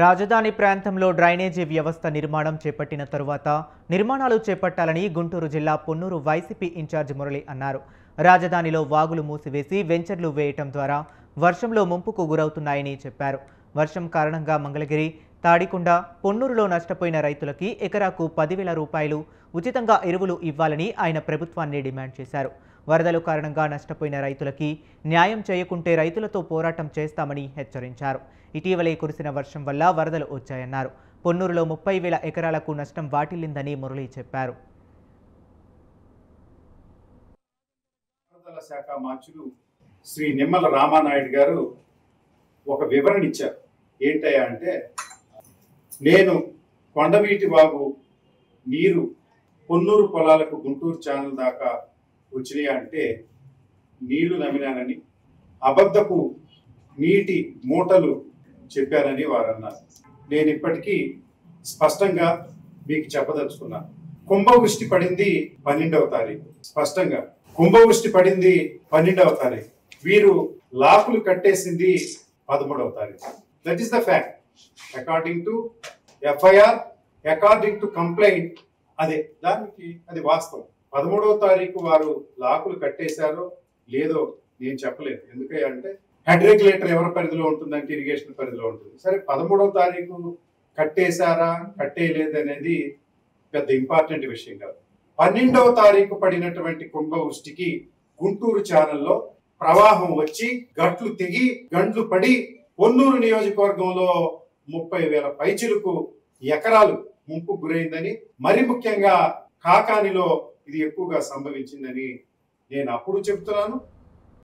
రాజధాని ప్రాంతంలో డ్రైనేజీ వ్యవస్థ నిర్మాణం చేపట్టిన తరువాత నిర్మాణాలు చేపట్టాలని గుంటూరు జిల్లా పొన్నూరు వైసీపీ ఇన్ఛార్జ్ మురళి అన్నారు. రాజధానిలో వాగులు మూసివేసి వెంచర్లు వేయటం ద్వారా వర్షంలో ముంపుకు గురవుతున్నాయని చెప్పారు. వర్షం కారణంగా మంగళగిరి, తాడికొండ, పొన్నూరులో నష్టపోయిన రైతులకి ఎకరాకు 10,000 రూపాయలు ఉచితంగా ఎరువులు ఇవ్వాలని ఆయన ప్రభుత్వాన్ని డిమాండ్ చేశారు. వరదల కారణంగా నష్టపోయిన రైతులకి న్యాయం చేయకుంటే రైతులతో పోరాటం చేస్తామని హెచ్చరించారు. ఇటీవలే కురిసిన వర్షం వల్ల వరదలు వచ్చాయన్నారు. పొన్నూరులో 30,000 ఎకరాలకు నష్టం వాటిల్లిందని మురళి చెప్పారు. శాఖ మంత్రులు శ్రీ నిమ్మల రామానాయుడు గారు ఒక వివరణ ఇచ్చారు. ఏంటయ్యా అంటే, నేను కొండవీటి వాగు నీరు పొన్నూరు పొలాలకు గుంటూరు ఛానల్ దాకా వచ్చినాయా అంటే నీళ్లు నమ్మినానని, అబద్ధపు నీటి మూటలు చెప్పారని వారు అన్నారు. నేను ఇప్పటికీ స్పష్టంగా మీకు చెప్పదలుచుకున్నాను. కుంభవృష్టి పడింది 12వ తారీఖు. స్పష్టంగా కుంభవృష్టి పడింది 12వ తారీఖు. వీరు లాకులు కట్టేసింది 13వ తారీఖు. That is the fact. According to FIR, according to complaint, అది వాస్తవం. 13వ తారీఖు వారు లాకులు కట్టేశారో లేదో నేను చెప్పలేదు. ఎందుకంటే హెడ్ రెగ్యులేటర్ ఎవరి పరిధిలో ఉంటుందంటే ఇరిగేషన్ పరిధిలో ఉంటుంది. సరే, 13వ తారీఖు కట్టేశారా కట్టేయలేదనేది పెద్ద ఇంపార్టెంట్ విషయం కాదు. 12వ తారీఖు పడినటువంటి కుంభవృష్టికి గుంటూరు ఛానల్లో ప్రవాహం వచ్చి గట్లు తెగి గండ్లు పడి పొన్నూరు నియోజకవర్గంలో 30,000 పైచిలకు ఎకరాలు ముంపు గురైందని, మరి ముఖ్యంగా కాకానిలో ఇది ఎక్కువగా సంభవించిందని నేను అప్పుడు చెప్తున్నాను.